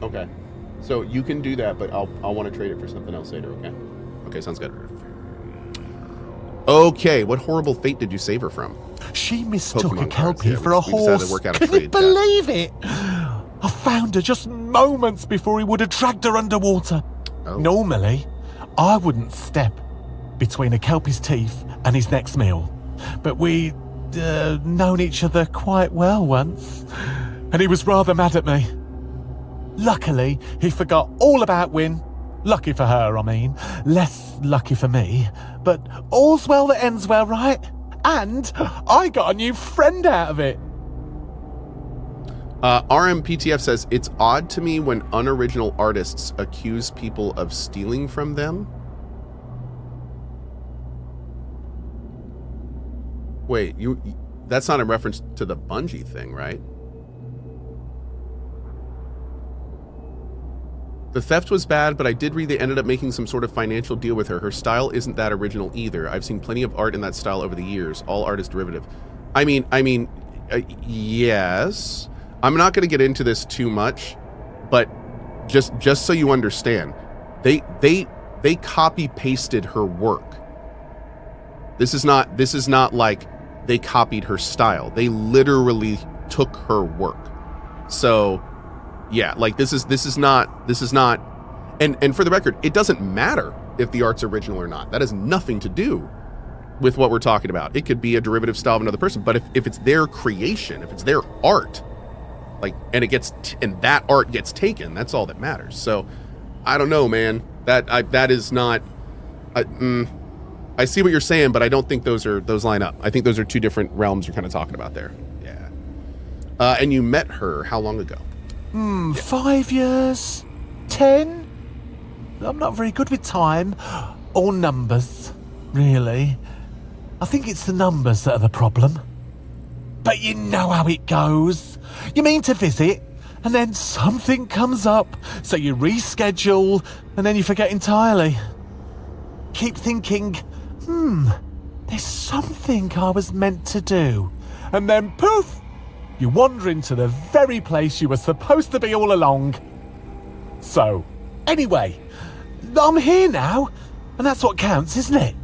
Okay. So you can do that, but I'll want to trade it for something else later, okay? Okay, sounds good. Okay, what horrible fate did you save her from? She mistook Pokemon a Kelpie cards, for a horse. Can you believe it? I found her just moments before he would have dragged her underwater. Oh. Normally, I wouldn't step between a Kelpie's teeth and his next meal. But we'd known each other quite well once, and he was rather mad at me. Luckily, he forgot all about Wynne. Lucky for her, I mean. Less lucky for me. But all's well that ends well, right? And I got a new friend out of it. RMPTF says, it's odd to me when unoriginal artists accuse people of stealing from them. Wait, that's not in reference to the Bungie thing, right? The theft was bad, but I did read they ended up making some sort of financial deal with her. Her style isn't that original either. I've seen plenty of art in that style over the years. All art is derivative. I mean, yes. I'm not going to get into this too much, but just so you understand, they copy pasted her work. This is not like they copied her style. They literally took her work. So yeah, like this is not, and for the record, it doesn't matter if the art's original or not. That has nothing to do with what we're talking about. It could be a derivative style of another person, but if it's their creation, if it's their art, like, and that art gets taken, that's all that matters. So I don't know, man, that is not, I see what you're saying, but I don't think those line up. I think those are two different realms you're kind of talking about there. Yeah. And you met her how long ago? 5 years? 10? I'm not very good with time. Or numbers, really. I think it's the numbers that are the problem. But you know how it goes. You mean to visit, and then something comes up, so you reschedule, and then you forget entirely. Keep thinking, there's something I was meant to do. And then poof! You wander into the very place you were supposed to be all along. So, anyway, I'm here now, and that's what counts, isn't it?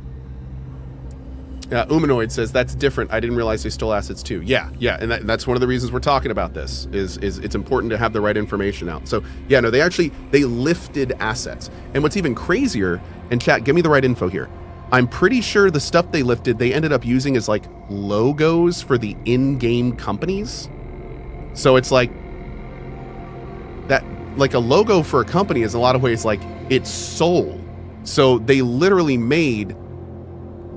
Umanoid says, that's different. I didn't realize they stole assets too. Yeah, and that's one of the reasons we're talking about this, is it's important to have the right information out. So, yeah, no, they lifted assets. And what's even crazier, and chat, give me the right info here. I'm pretty sure the stuff they lifted, they ended up using as like logos for the in-game companies. So it's like that, like a logo for a company is in a lot of ways like its soul. So they literally made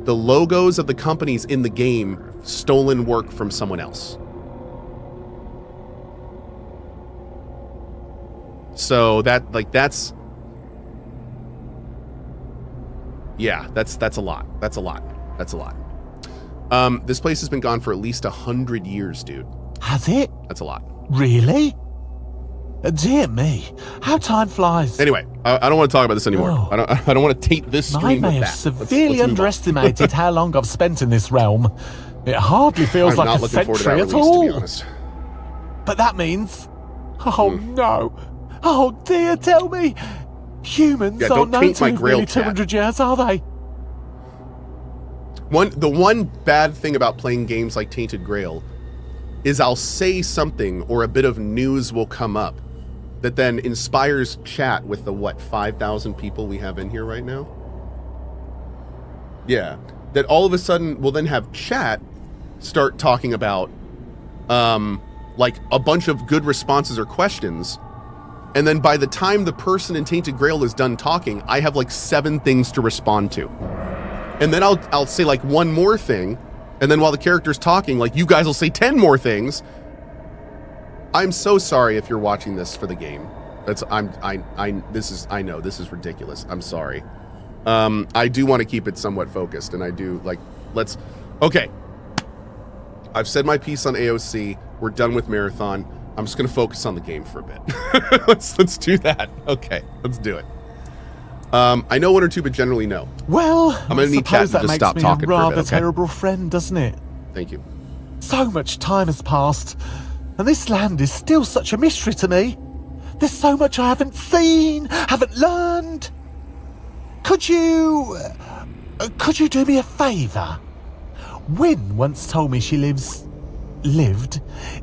the logos of the companies in the game stolen work from someone else. So that's a lot. This place has been gone for at least 100 years, dude. Has it? That's a lot. Really? Dear me, how time flies. Anyway, I don't want to talk about this anymore. Oh. I don't want to taint this stream I may with have that. severely underestimated how long I've spent in this realm. It hardly feels I'm like not a looking forward to century that at release, to be all. honest. But that means... Oh no. Oh dear, tell me. Humans Yeah, are don't known taint to my live Grail nearly chat. 200 years, are they? The one bad thing about playing games like Tainted Grail is I'll say something or a bit of news will come up that then inspires chat with the 5,000 people we have in here right now? Yeah. That all of a sudden will then have chat start talking about like a bunch of good responses or questions. And then by the time the person in Tainted Grail is done talking, I have like 7 things to respond to. And then I'll say like one more thing, and then while the character's talking, like you guys will say 10 more things. I'm so sorry if you're watching this for the game. I know this is ridiculous. I'm sorry. I do want to keep it somewhat focused, and I do like okay. I've said my piece on AOC. We're done with Marathon. I'm just gonna focus on the game for a bit. let's do that. Okay, let's do it. I know one or two, but generally no. Well, I'm gonna need chat to just stop talking for a bit. Rather Okay? terrible friend, doesn't it? Thank you. So much time has passed, and this land is still such a mystery to me. There's so much I haven't seen, haven't learned. Could you do me a favour? Wynne once told me she lived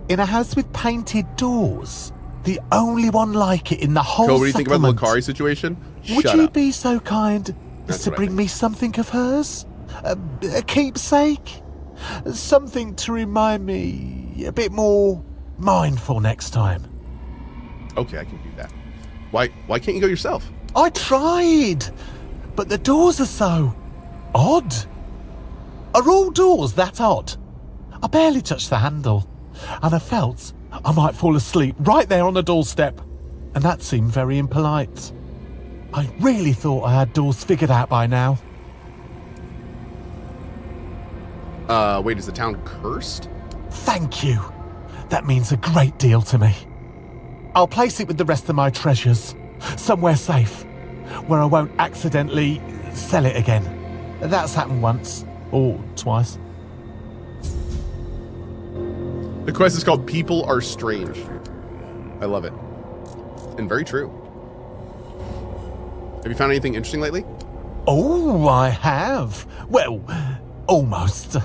in a house with painted doors. The only one like it in the whole Cohh, what do you think about the settlement. Lucari situation? Would Shut you up. be so kind as to bring me something of hers? A keepsake? Something to remind me a bit more mindful next time. Okay, I can do that. Why can't you go yourself? I tried, but the doors are so odd. Are all doors that odd? I barely touched the handle, and I felt I might fall asleep right there on the doorstep, and that seemed very impolite. I really thought I had doors figured out by now. Wait, is the town cursed? Thank you. That means a great deal to me. I'll place it with the rest of my treasures, somewhere safe, where I won't accidentally sell it again. That's happened once, or twice. The quest is called People Are Strange. I love it. And very true. Have you found anything interesting lately? Oh, I have. Well, almost.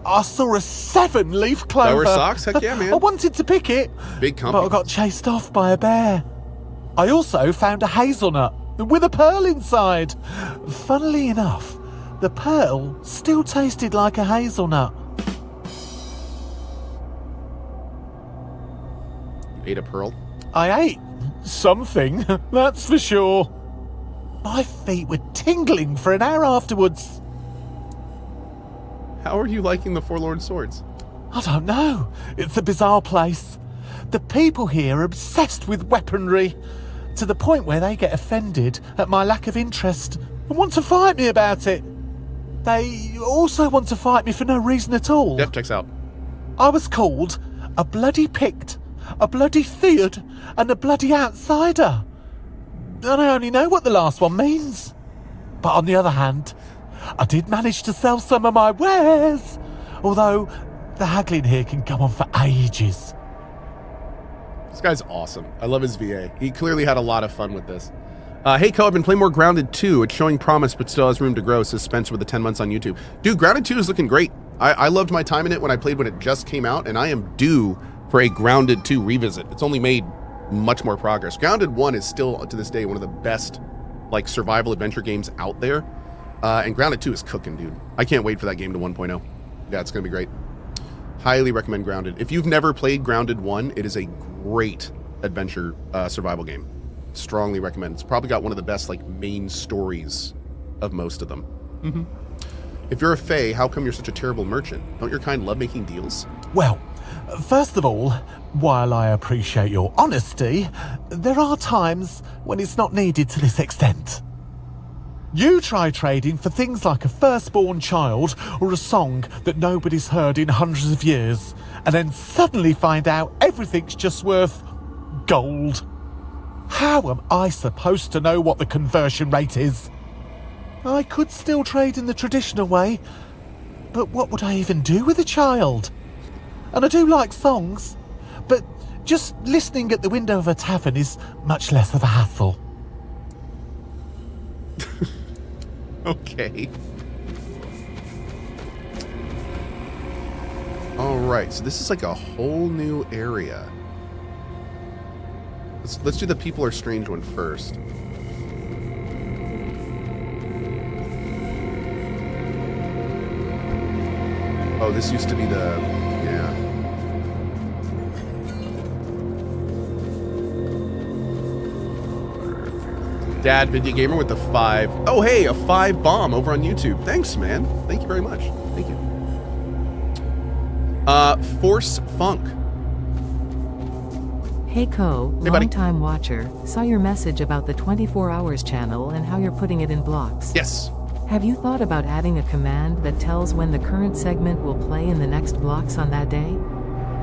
I saw a 7-leaf clover. Flower socks? Heck yeah, man. I wanted to pick it, Big company. but I got chased off by a bear. I also found a hazelnut with a pearl inside. Funnily enough, the pearl still tasted like a hazelnut. You ate a pearl? I ate something, that's for sure. My feet were tingling for an hour afterwards. How are you liking the Forlorn Swords? I don't know. It's a bizarre place. The people here are obsessed with weaponry, to the point where they get offended at my lack of interest and want to fight me about it. They also want to fight me for no reason at all. Yep, checks out. I was called a bloody Pict, a bloody Theod, and a bloody outsider. And I only know what the last one means. But on the other hand, I did manage to sell some of my wares, although the haggling here can go on for ages. This guy's awesome. I love his VA. He clearly had a lot of fun with this. Hey, Cohh, I've been playing more Grounded 2. It's showing promise, but still has room to grow, says Spencer with the 10 months on YouTube. Dude, Grounded 2 is looking great. I loved my time in it when I played when it just came out, and I am due for a Grounded 2 revisit. It's only made much more progress. Grounded 1 is still, to this day, one of the best like survival adventure games out there. And Grounded 2 is cooking, dude. I can't wait for that game to 1.0. Yeah, it's going to be great. Highly recommend Grounded. If you've never played Grounded 1, it is a great adventure survival game. Strongly recommend. It's probably got one of the best like main stories of most of them. Mm-hmm. If you're a fae, how come you're such a terrible merchant? Don't your kind love making deals? Well, first of all, while I appreciate your honesty, there are times when it's not needed to this extent. You try trading for things like a firstborn child or a song that nobody's heard in hundreds of years, and then suddenly find out everything's just worth gold. How am I supposed to know what the conversion rate is? I could still trade in the traditional way, but what would I even do with a child? And I do like songs, but just listening at the window of a tavern is much less of a hassle. Okay. All right, so this is like a whole new area. Let's do the People Are Strange one first. Oh, this used to be the... yeah. Dad Video Gamer with the 5. Oh, hey, a 5 bomb over on YouTube. Thanks, man. Thank you very much. Thank you. Force Funk. Hey Cohh, Hey, buddy. long-time watcher, saw your message about the 24 hours channel and how you're putting it in blocks. Yes. Have you thought about adding a command that tells when the current segment will play in the next blocks on that day?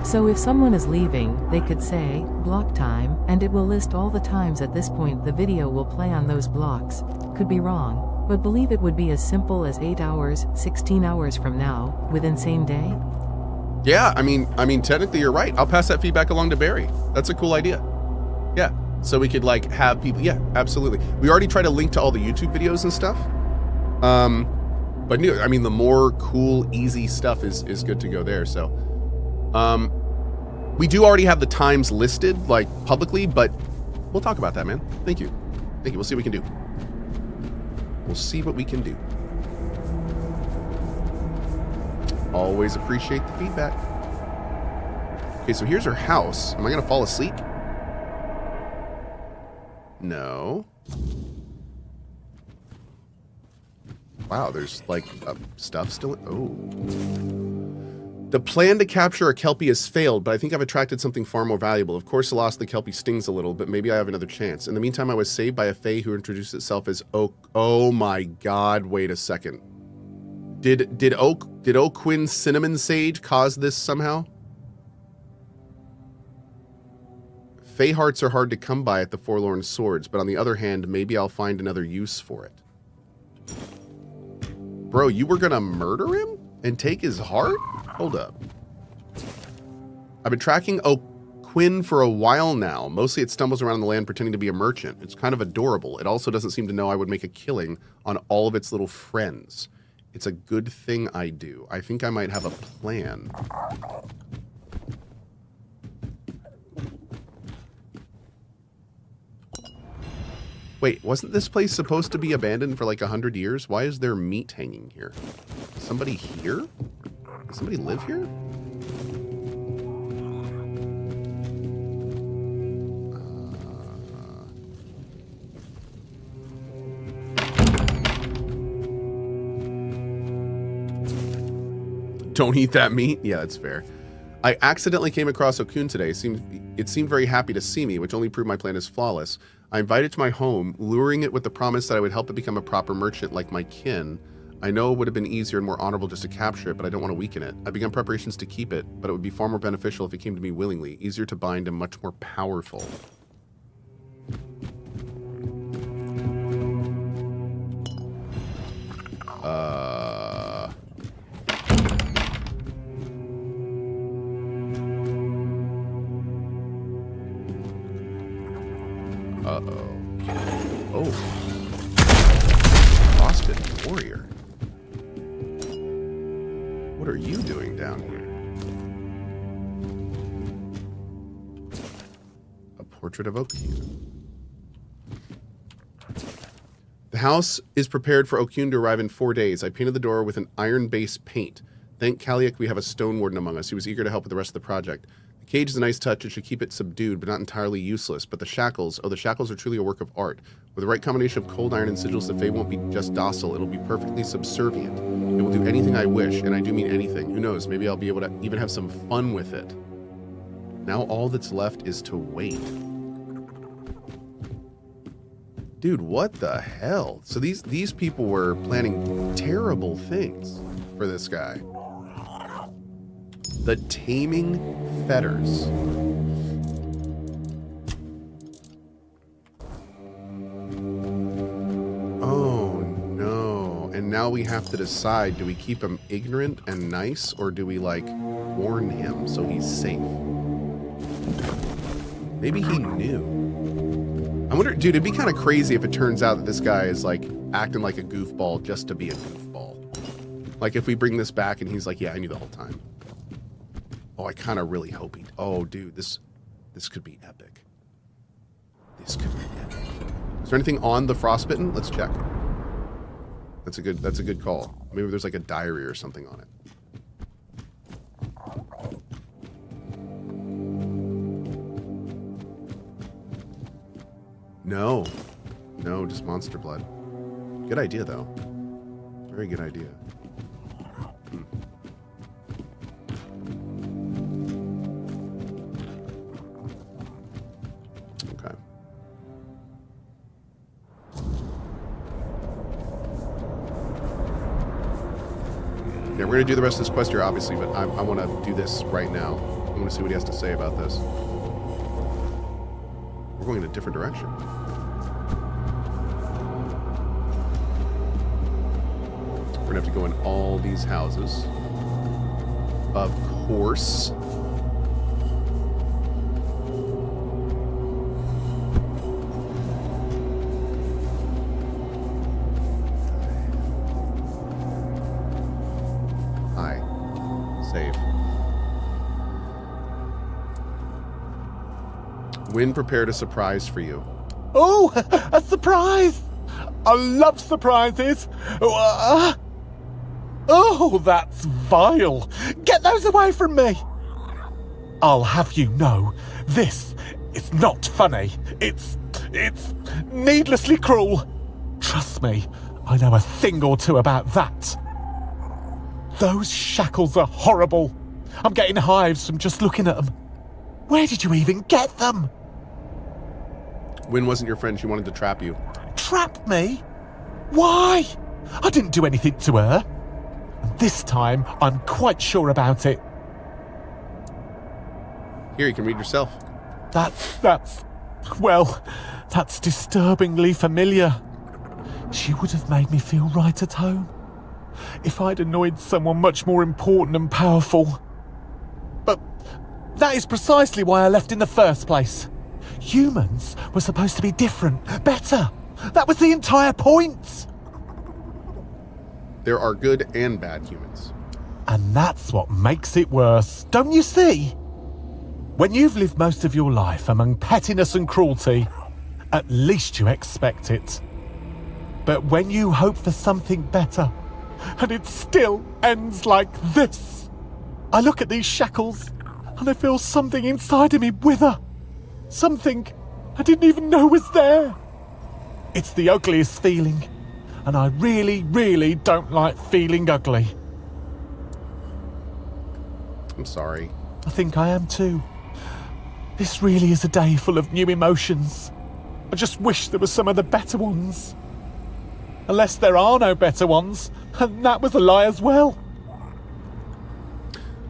So if someone is leaving, they could say, block time, and it will list all the times at this point the video will play on those blocks. Could be wrong, but believe it would be as simple as 8 hours, 16 hours from now, within same day? Yeah, I mean, technically you're right. I'll pass that feedback along to Barry. That's a cool idea. Yeah, So we could like have people. Yeah, absolutely. We already tried to link to all the YouTube videos and stuff. But I mean, the more cool, easy stuff is good to go there. So, we do already have the times listed like publicly, but we'll talk about that, man. Thank you. Thank you. We'll see what we can do. We'll see what we can do. Always appreciate the feedback. Okay, so here's her house. Am I gonna fall asleep? No. Wow, there's like stuff still. Oh. The plan to capture a Kelpie has failed, but I think I've attracted something far more valuable. Of course, the loss of the Kelpie stings a little, but maybe I have another chance. In the meantime, I was saved by a fae who introduced itself as Oak. Oh my God! Wait a second. Did Ó Cuinn's cinnamon sage cause this somehow? Fae hearts are hard to come by at the Forlorn Swords, but on the other hand, maybe I'll find another use for it. Bro, you were gonna murder him and take his heart? Hold up. I've been tracking Ó Cuinn for a while now. Mostly it stumbles around the land pretending to be a merchant. It's kind of adorable. It also doesn't seem to know I would make a killing on all of its little friends. It's a good thing I do. I think I might have a plan. Wait, wasn't this place supposed to be abandoned for like 100 years? Why is there meat hanging here? Somebody here? Does somebody live here? Don't eat that meat? Yeah, that's fair. I accidentally came across Ó Cuinn today. It seemed very happy to see me, which only proved my plan is flawless. I invited it to my home, luring it with the promise that I would help it become a proper merchant like my kin. I know it would have been easier and more honorable just to capture it, but I don't want to weaken it. I began preparations to keep it, but it would be far more beneficial if it came to me willingly, easier to bind and much more powerful. Oh. Frostbitten warrior. What are you doing down here? A portrait of Ó Cuinn. The house is prepared for Ó Cuinn to arrive in 4 days. I painted the door with an iron-based paint. Thank Kaliak we have a stone warden among us. He was eager to help with the rest of the project. The cage is a nice touch. It should keep it subdued, but not entirely useless. But the shackles, oh, the shackles are truly a work of art. With the right combination of cold iron and sigils, the Fae won't be just docile. It'll be perfectly subservient. It will do anything I wish, and I do mean anything. Who knows? Maybe I'll be able to even have some fun with it. Now all that's left is to wait. Dude, what the hell? So these people were planning terrible things for this guy. The Taming Fetters. Oh no. And now we have to decide, do we keep him ignorant and nice, or do we like warn him so he's safe? Maybe he knew. I wonder, dude, it'd be kind of crazy if it turns out that this guy is like acting like a goofball just to be a goofball. Like if we bring this back and he's like, yeah, I knew the whole time. Oh, I kind of really hope he... Oh, dude, this could be epic. This could be epic. Is there anything on the Frostbitten? Let's check. That's a good call. Maybe there's like a diary or something on it. No. No, just monster blood. Good idea, though. Very good idea. Okay. Yeah, we're going to do the rest of this quest here, obviously, but I want to do this right now. I want to see what he has to say about this. We're going in a different direction. We're going to have to go in all these houses. Of course. Wynne prepared a surprise for you. Oh, a surprise! I love surprises. Oh, that's vile. Get those away from me. I'll have you know, this is not funny. It's needlessly cruel. Trust me, I know a thing or two about that. Those shackles are horrible. I'm getting hives from just looking at them. Where did you even get them? Wynne wasn't your friend. She wanted to trap you. Trap me? Why? I didn't do anything to her. And this time, I'm quite sure about it. Here, you can read yourself. That's disturbingly familiar. She would have made me feel right at home if I'd annoyed someone much more important and powerful. But that is precisely why I left in the first place. Humans were supposed to be different, better. That was the entire point. There are good and bad humans. And that's what makes it worse, don't you see? When you've lived most of your life among pettiness and cruelty, at least you expect it. But when you hope for something better, and it still ends like this, I look at these shackles, and I feel something inside of me wither. Something I didn't even know was there. It's the ugliest feeling, and I really, really don't like feeling ugly. I'm sorry. I think I am too. This really is a day full of new emotions. I just wish there were some of the better ones. Unless there are no better ones, and that was a lie as well.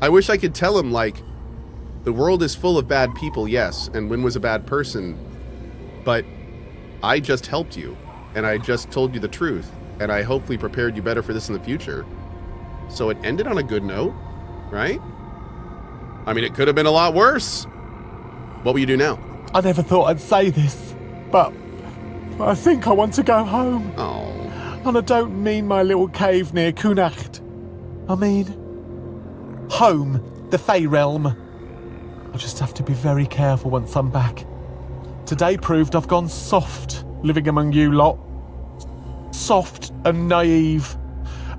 I wish I could tell him, like, the world is full of bad people, yes, and Wynne was a bad person, but I just helped you, and I just told you the truth, and I hopefully prepared you better for this in the future. So it ended on a good note, right? I mean, it could have been a lot worse. What will you do now? I never thought I'd say this, but I think I want to go home. Oh. And I don't mean my little cave near Connacht. I mean home, the Fey realm. I'll just have to be very careful once I'm back. Today proved I've gone soft living among you lot. Soft and naive.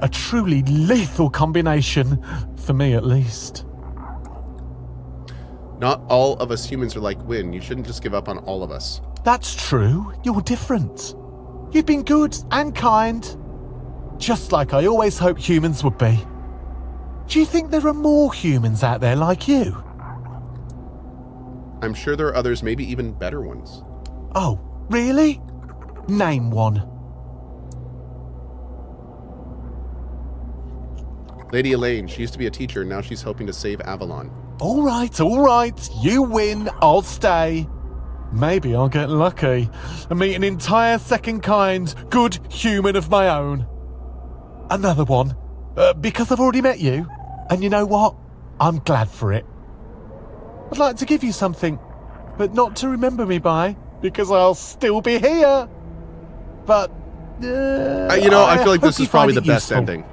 A truly lethal combination, for me at least. Not all of us humans are like Wynne. You shouldn't just give up on all of us. That's true. You're different. You've been good and kind. Just like I always hoped humans would be. Do you think there are more humans out there like you? I'm sure there are others, maybe even better ones. Oh, really? Name one. Lady Elaine, she used to be a teacher, and now she's hoping to save Avalon. All right. You win, I'll stay. Maybe I'll get lucky and meet an entire second kind, good human of my own. Another one, because I've already met you. And you know what? I'm glad for it. I'd like to give you something, but not to remember me by, because I'll still be here. But, I feel like this is probably the best ending.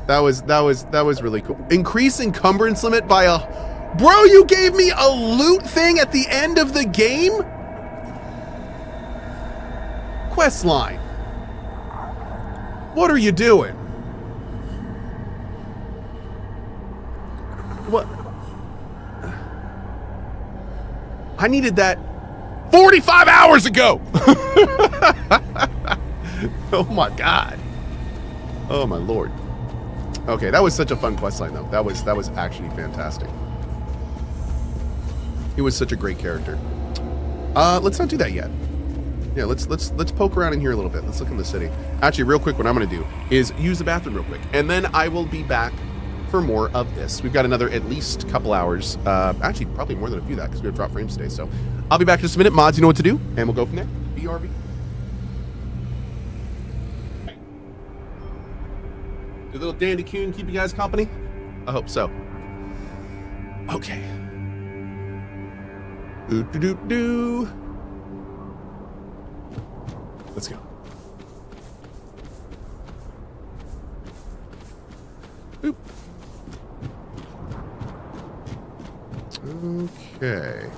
That was really cool. Increase encumbrance limit by a... Bro, you gave me a loot thing at the end of the game? Quest line. What are you doing? What? I needed that 45 hours ago. Oh my God. Oh my Lord. Okay, that was such a fun quest line though. That was actually fantastic. He was such a great character. Let's not do that yet. Yeah, let's poke around in here a little bit. Let's look in the city. Actually, real quick, what I'm going to do is use the bathroom real quick, and then I will be back for more of this. We've got another at least couple hours. Actually, probably more than a few that because we have dropped frames today. So I'll be back in just a minute. Mods, you know what to do, and we'll go from there. BRB. Did little Dandy Coon keep you guys company? I hope so. Okay. Do. Let's go. Boop. Okay.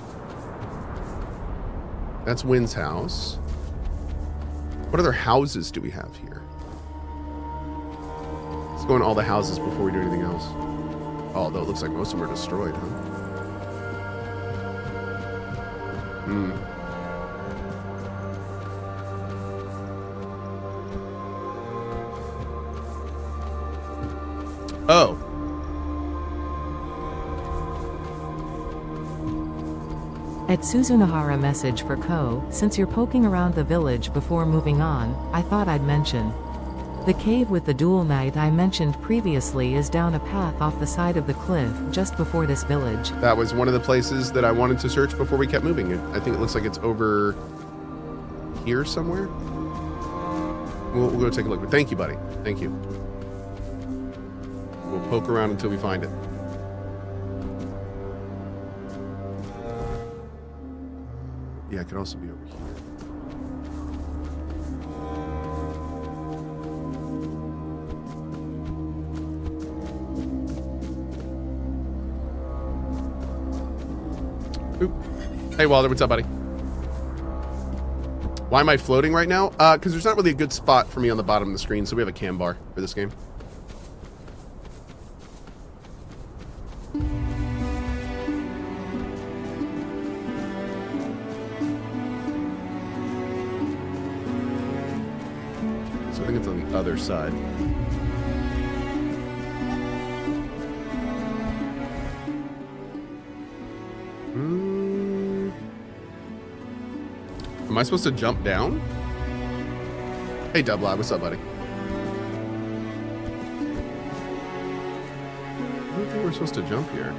That's Wynne's house. What other houses do we have here? Let's go in all the houses before we do anything else. Although it looks like most of them are destroyed, huh? Hmm. Oh. At Suzunahara message for Cohh, since you're poking around the village before moving on, I thought I'd mention. The cave with the dual knight I mentioned previously is down a path off the side of the cliff just before this village. That was one of the places that I wanted to search before we kept moving. I think it looks like it's over here somewhere. We'll go take a look. But thank you, buddy. Thank you. We'll poke around until we find it. Yeah, it could also be over here. Oop. Hey, Walter, what's up, buddy? Why am I floating right now? Because there's not really a good spot for me on the bottom of the screen, so we have a cam bar for this game. So I think it's on the other side. Am I supposed to jump down? Hey, Dublab, what's up, buddy? I don't think we're supposed to jump here.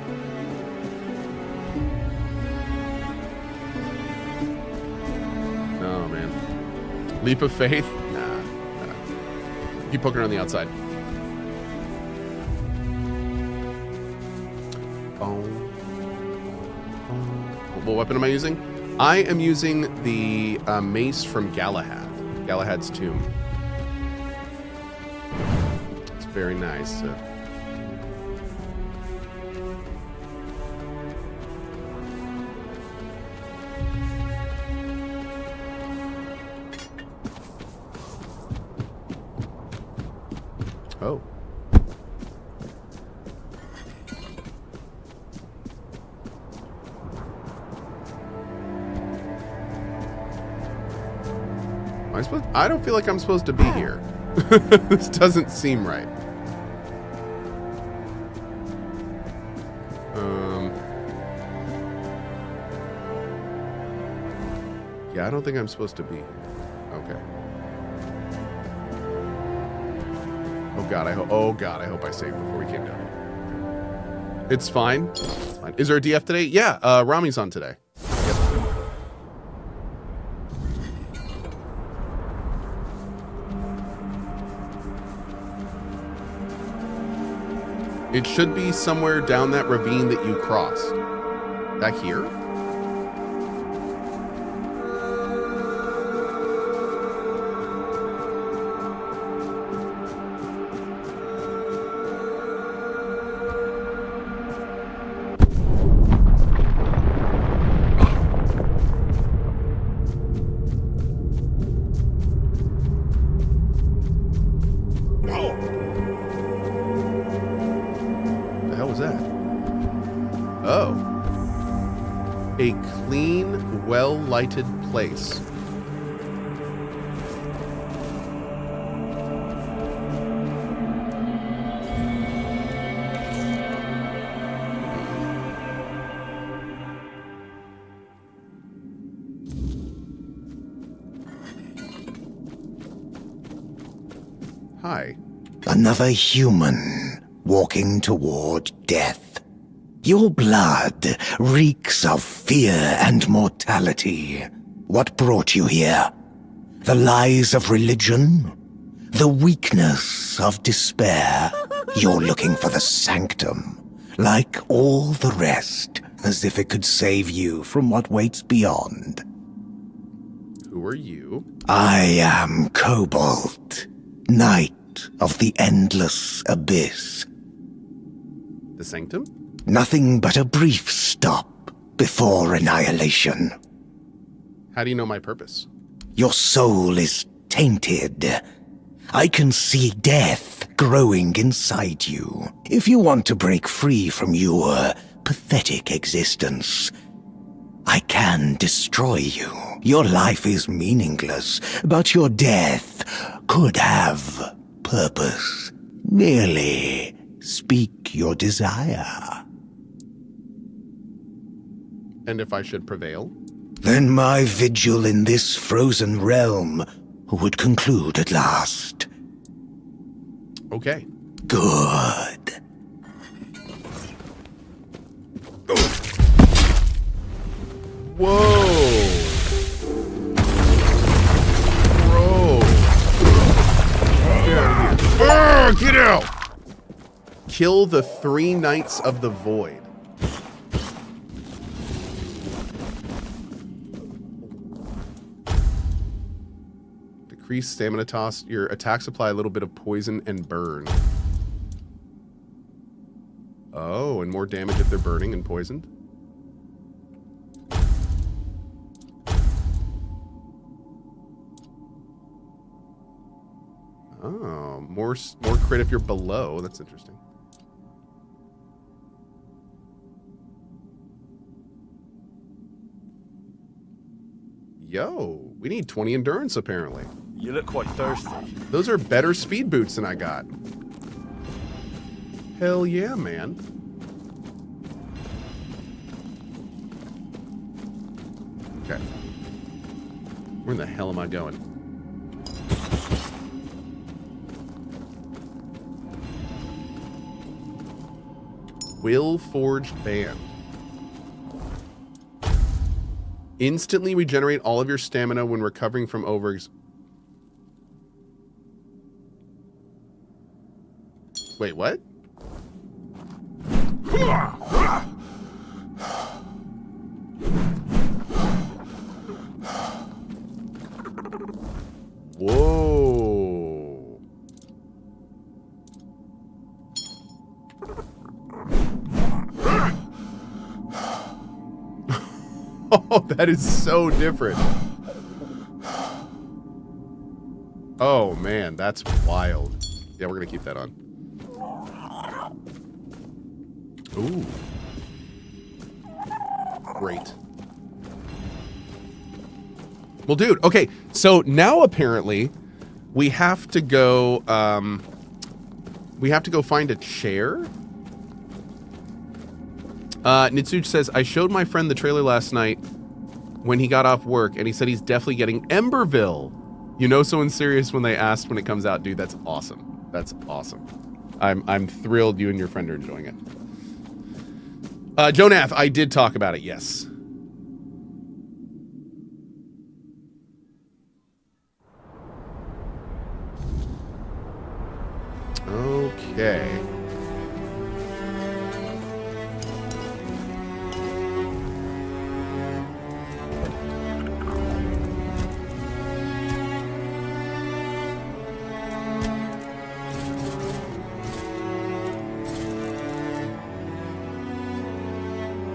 Oh, man. Leap of faith? Nah. Keep poking around the outside. What weapon am I using? I am using the mace from Galahad. Galahad's tomb. It's very nice. Oh. I don't feel like I'm supposed to be here. This doesn't seem right. Yeah, I don't think I'm supposed to be here. Okay. Oh God, I hope I saved before we came down. It's fine. It's fine. Is there a DF today? Yeah, Rami's on today. It should be somewhere down that ravine that you crossed. Back here? Well-lighted place. Hi. Another human walking toward death. Your blood reeks of fear and mortality. What brought you here? The lies of religion? The weakness of despair? You're looking for the sanctum, like all the rest, as if it could save you from what waits beyond. Who are you? I am Cobalt, Knight of the Endless Abyss. The sanctum? Nothing but a brief stop before annihilation. How do you know my purpose? Your soul is tainted. I can see death growing inside you. If you want to break free from your pathetic existence, I can destroy you. Your life is meaningless, but your death could have purpose. Merely speak your desire. And if I should prevail? Then my vigil in this frozen realm would conclude at last. Okay. Good. Whoa. Bro. Get out of here. Get out! Kill the 3 Knights of the Void. Decrease stamina toss. Your attacks apply a little bit of poison and burn. Oh, and more damage if they're burning and poisoned. Oh, more crit if you're below. That's interesting. Yo, we need 20 endurance apparently. You look quite thirsty. Those are better speed boots than I got. Hell yeah, man. Okay. Where in the hell am I going? Will Forged Band. Instantly regenerate all of your stamina when recovering from overex... Wait, what? Whoa. Oh, that is so different. Oh, man, that's wild. Yeah, we're going to keep that on. Ooh. Great. Well, dude, okay, so now apparently we have to go, find a chair. Nitsuch says, I showed my friend the trailer last night when he got off work, and he said he's definitely getting Emberville. You know someone's serious when they asked when it comes out. Dude, that's awesome. That's awesome. I'm thrilled you and your friend are enjoying it. Jonath, I did talk about it, yes. Okay.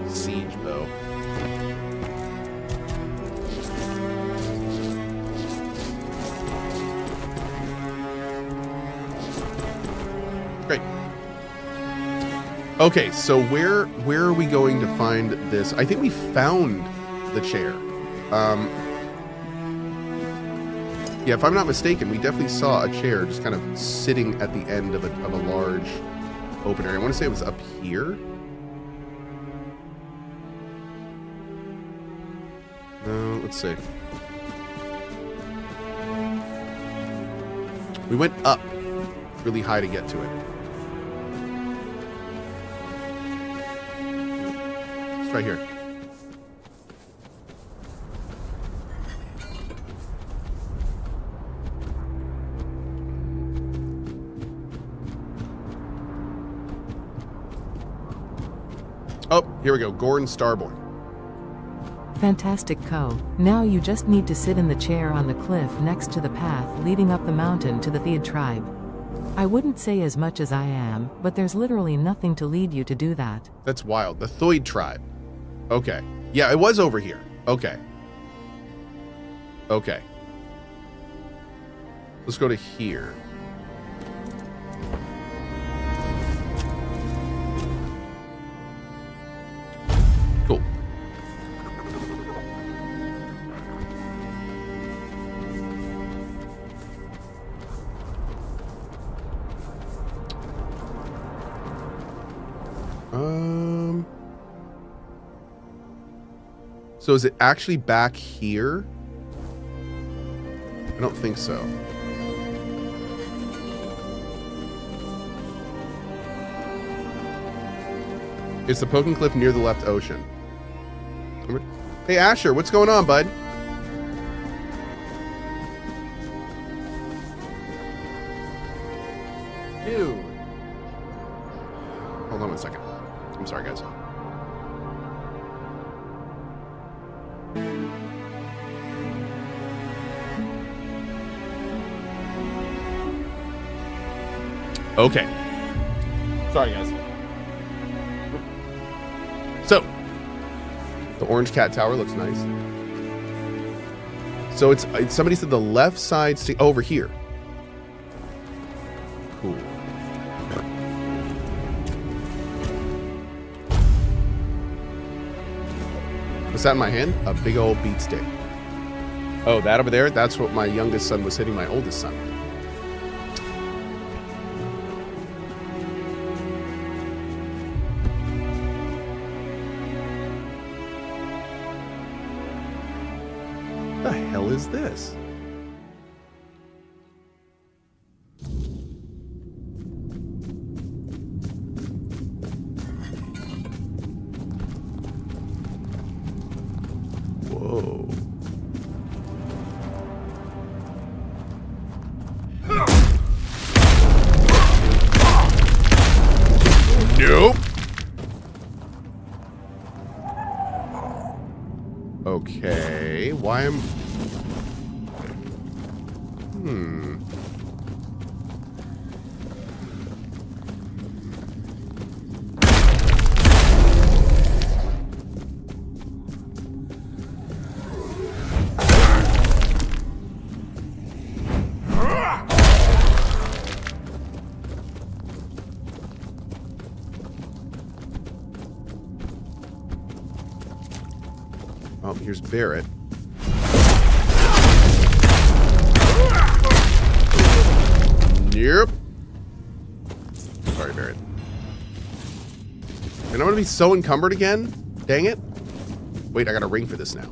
Siege bow. Great. Okay, so where are we going to find this? I think we found the chair. Yeah, if I'm not mistaken, we definitely saw a chair just kind of sitting at the end of a large open area. I want to say it was up here. No, let's see. We went up really high to get to it. It's right here. Oh, here we go. Gorn Starborn. Fantastic, Cohh. Now you just need to sit in the chair on the cliff next to the path leading up the mountain to the Theod tribe. I wouldn't say as much as I am, but there's literally nothing to lead you to do that. That's wild. The Theod tribe. Okay. Yeah, it was over here. Okay. Okay. Let's go to here. Cool. So is it actually back here? I don't think so. It's the poking cliff near the left ocean. Hey, Asher, what's going on, bud? Dude. Hold on one second. I'm sorry, guys. Okay. Sorry, guys. So, the orange cat tower looks nice. So it's somebody said the left side over here. Cool. What's that in my hand? A big old beat stick. Oh, that over there? That's what my youngest son was hitting my oldest son. What the hell is this? Whoa. Nope. Okay, why am... Oh, here's Barrett. Yep. Sorry, Barrett. And I'm gonna be so encumbered again? Dang it. Wait, I got a ring for this now.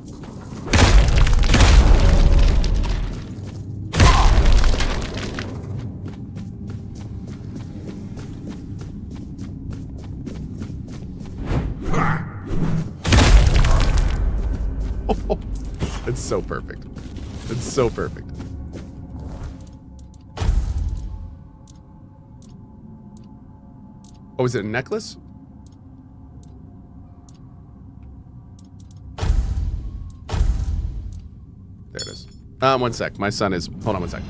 It's so perfect. It's so perfect. Oh, is it a necklace? There it is. One sec. My son is... Hold on one sec.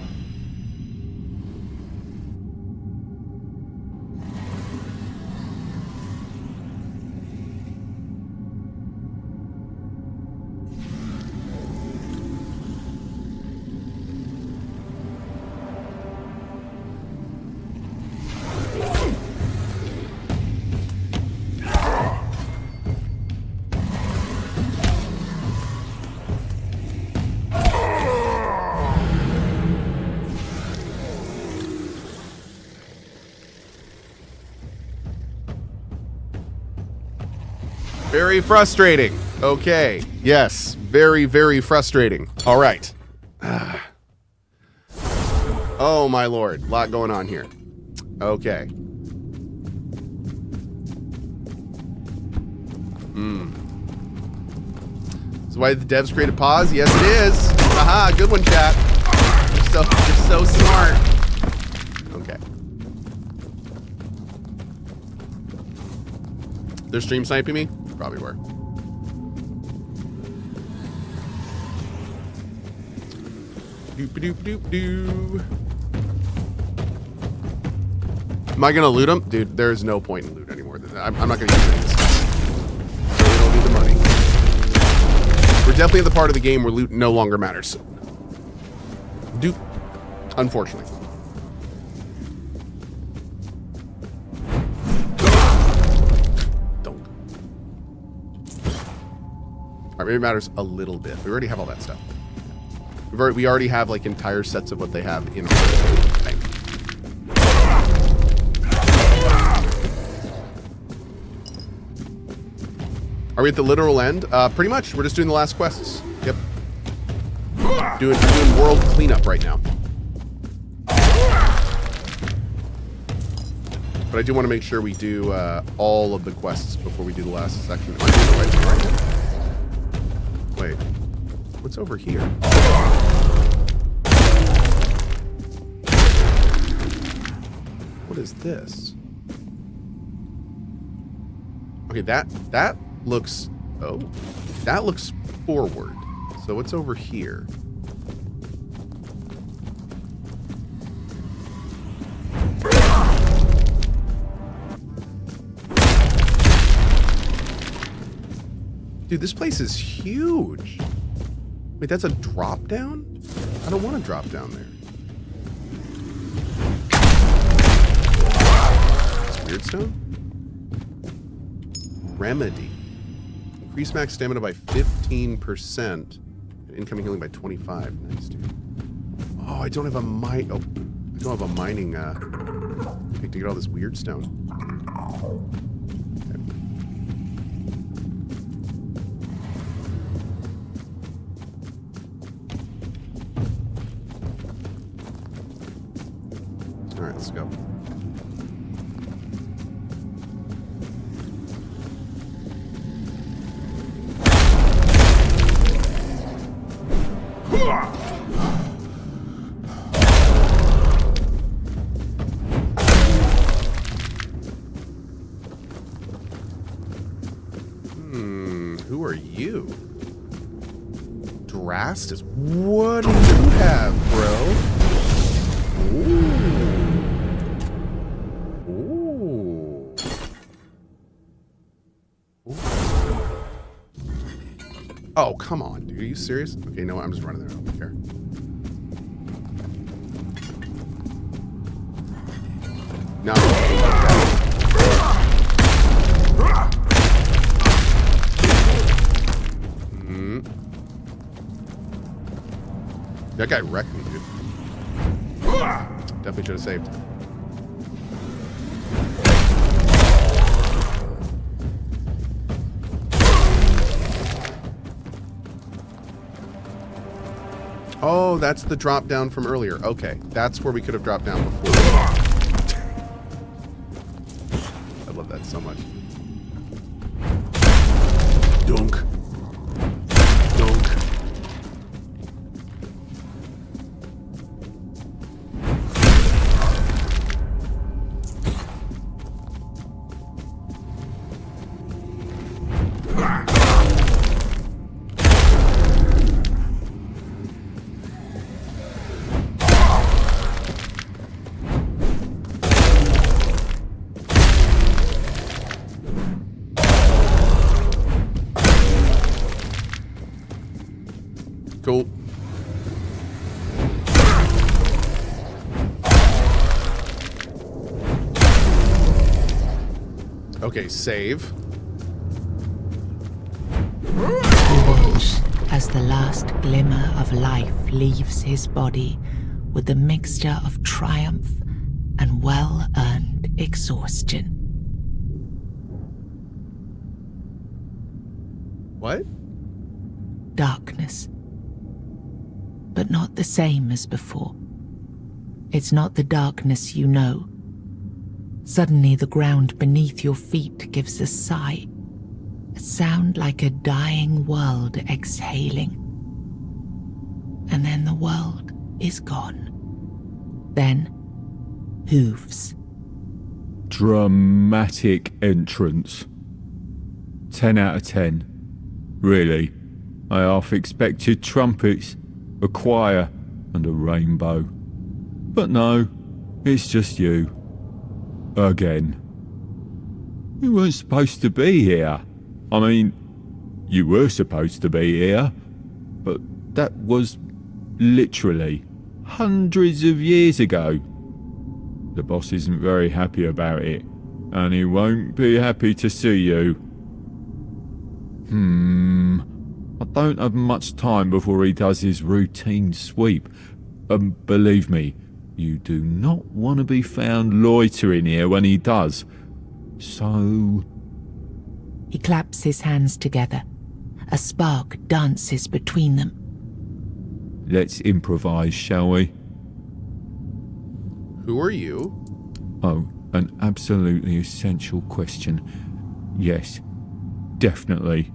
Very frustrating. Okay. Yes. Very, very frustrating. All right. Oh, my lord. A lot going on here. Okay. This is why the devs created pause? Yes, it is. Aha, good one, chat. You're so smart. Okay. They're stream sniping me? Probably were. Doop-a-doop-doop-doo. Am I gonna loot them? Dude, there's no point in loot anymore. I'm not gonna use any of this stuff. We don't need the money. We're definitely at the part of the game where loot no longer matters. Unfortunately. Don't. Alright, maybe it matters a little bit. We already have all that stuff. We already have like entire sets of what they have in our thing. Are we at the literal end? Pretty much. We're just doing the last quests. Yep. Doing world cleanup right now. But I do want to make sure we do all of the quests before we do the last section. Am I doing the right thing right now? Wait. What's over here? What is this? Okay, that looks... Oh. That looks forward. So what's over here? Dude, this place is huge. Wait, that's a drop down? I don't want to drop down there. It's weird stone? Remedy. Increase max stamina by 15% and incoming healing by 25. Nice, dude. Oh, I don't have a I don't have a mining thing to get all this weird stone. Okay. All right, let's go. Who are you? Drastus. What do you have, bro? Ooh. Ooh. Oh, come on, dude. Are you serious? Okay, no, I'm just running there. I don't care. No. That guy wrecked me, dude. Definitely should have saved. Oh, that's the drop down from earlier. Okay, that's where we could have dropped down before. I love that so much. Dunk. Dunk. Cool. Okay, save. Watch as the last glimmer of life leaves his body with a mixture of triumph and well-earned exhaustion. What? Darkness. But not the same as before. It's not the darkness you know. Suddenly the ground beneath your feet gives a sigh, a sound like a dying world exhaling. And then the world is gone. Then, hooves. Dramatic entrance. 10 out of 10. Really, I half expected trumpets, a choir, and a rainbow. But no, it's just you. Again. You weren't supposed to be here. I mean, you were supposed to be here, but that was literally hundreds of years ago. The boss isn't very happy about it, and he won't be happy to see you. I don't have much time before he does his routine sweep. Believe me, you do not want to be found loitering here when he does. So... He claps his hands together. A spark dances between them. Let's improvise, shall we? Who are you? Oh, an absolutely essential question. Yes, definitely.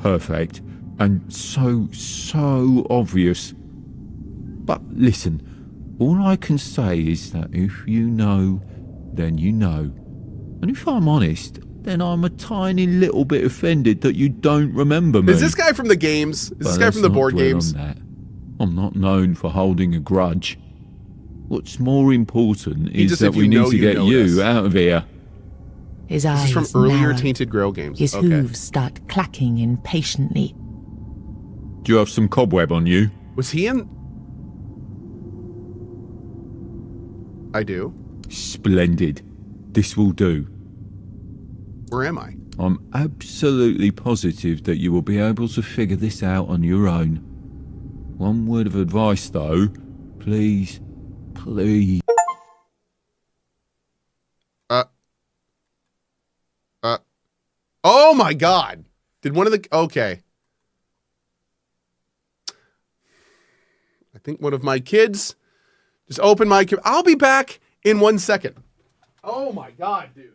Perfect. And so obvious. But listen, all I can say is that if you know, then you know. And if I'm honest, then I'm a tiny little bit offended that you don't remember me. Is this guy from the games? Is this guy from the board games? I'm not known for holding a grudge. What's more important is that we need to get you out of here. His eyes This is from earlier narrow. Tainted Grail games. His Okay. hooves start clacking impatiently. Do you have some cobweb on you? Was he in? I do. Splendid. This will do. Where am I? I'm absolutely positive that you will be able to figure this out on your own. One word of advice though, please. Oh my God. Did one of the, okay. I think one of my kids just opened my, I'll be back in 1 second. Oh my God, dude.